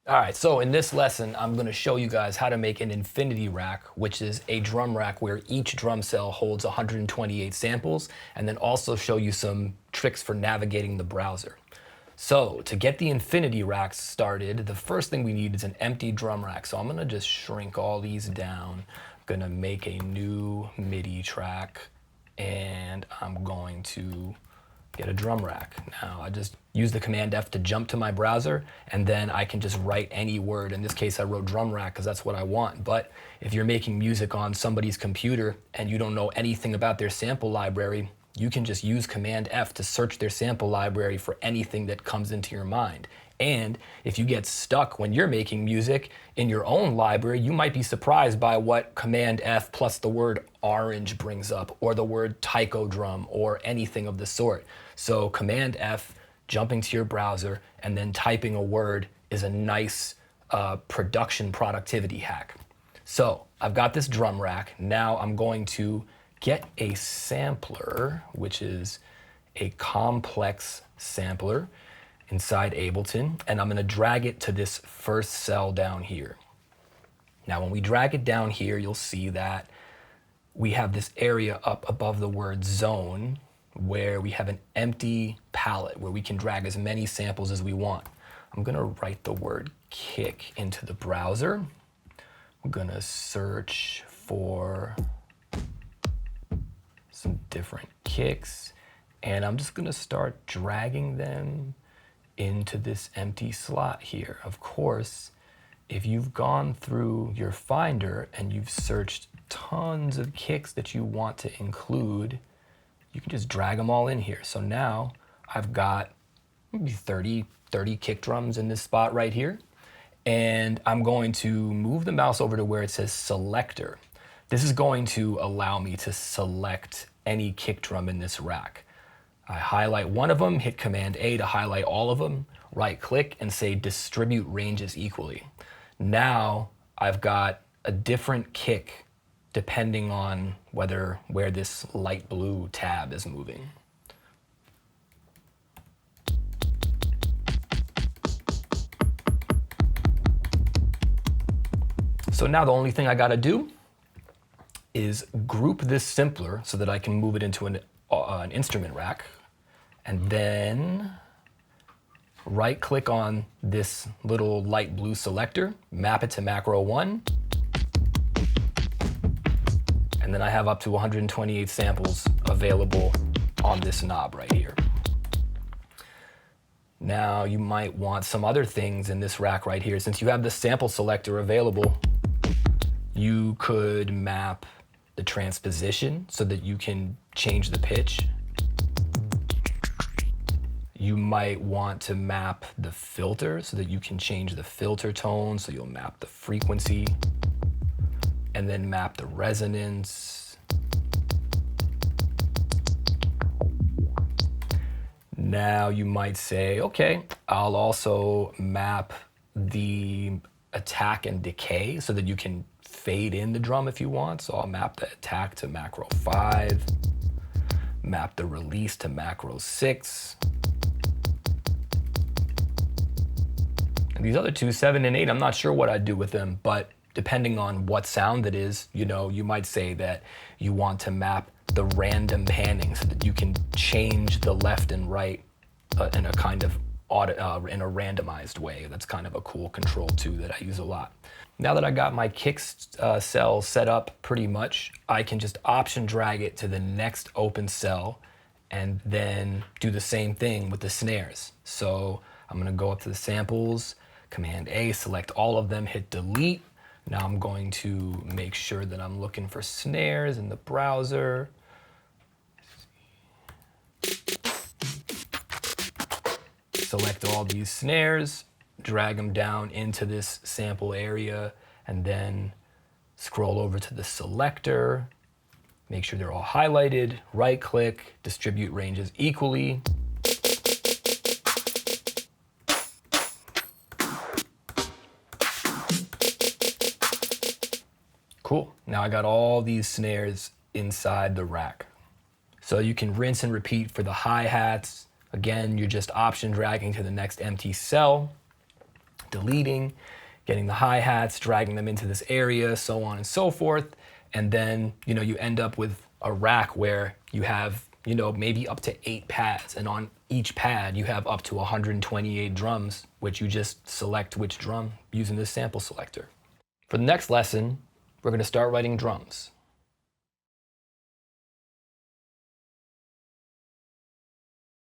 All right, so in this lesson, I'm gonna show you guys how to make an infinity rack, which is a drum rack where each drum cell holds 128 samples, and then also show you some tricks for navigating the browser. So to get the infinity racks started, the first thing we need is an empty drum rack. So I'm gonna just shrink all these down. I'm gonna make a new MIDI track, and I'm going to get a drum rack. Now I just use the Command F to jump to my browser, and then I can just write any word. In this case, I wrote drum rack because that's what I want. But if you're making music on somebody's computer and you don't know anything about their sample library, you can just use Command F to search their sample library for anything that comes into your mind. And if you get stuck when you're making music in your own library, you might be surprised by what Command F plus the word orange brings up, or the word taiko drum, or anything of the sort. So Command F, jumping to your browser, and then typing a word is a nice production productivity hack. So I've got this drum rack. Now I'm going to get a sampler, which is a complex sampler inside Ableton, and I'm gonna drag it to this first cell down here. Now, when we drag it down here, you'll see that we have this area up above the word zone where we have an empty palette where we can drag as many samples as we want. I'm gonna write the word kick into the browser. I'm gonna search for some different kicks, and I'm just gonna start dragging them into this empty slot here. Of course, if you've gone through your Finder and you've searched tons of kicks that you want to include, you can just drag them all in here. So now I've got maybe 30 kick drums in this spot right here. And I'm going to move the mouse over to where it says selector. This is going to allow me to select any kick drum in this rack. I highlight one of them, hit Command A to highlight all of them, right click and say distribute ranges equally. Now I've got a different kick depending on where this light blue tab is moving. So now the only thing I gotta do is group this simpler so that I can move it into an instrument rack, and then right click on this little light blue selector, map it to macro 1, and then I have up to 128 samples available on this knob right here. Now you might want some other things in this rack right here. Since you have the sample selector available, you could map the transposition so that you can change the pitch. You might want to map the filter so that you can change the filter tone, so you'll map the frequency, and then map the resonance. Now you might say, okay, I'll also map the attack and decay so that you can fade in the drum if you want. So I'll map the attack to macro 5, map the release to macro 6. And these other two, 7 and 8, I'm not sure what I'd do with them, but depending on what sound it is, you might say that you want to map the random panning so that you can change the left and right in a kind of in a randomized way. That's kind of a cool control too that I use a lot. Now that I got my kick cell set up pretty much, I can just option drag it to the next open cell and then do the same thing with the snares. So I'm gonna go up to the samples, Command A, select all of them, hit delete. Now I'm going to make sure that I'm looking for snares in the browser. Select all these snares, drag them down into this sample area, and then scroll over to the selector, make sure they're all highlighted, right click, distribute ranges equally. Cool, now I got all these snares inside the rack. So you can rinse and repeat for the hi-hats. Again, you're just option dragging to the next empty cell. deleting, getting the hi-hats, dragging them into this area, so on and so forth. And then, you end up with a rack where you have, maybe up to 8 pads. And on each pad, you have up to 128 drums, which you just select which drum using this sample selector. For the next lesson, we're going to start writing drums.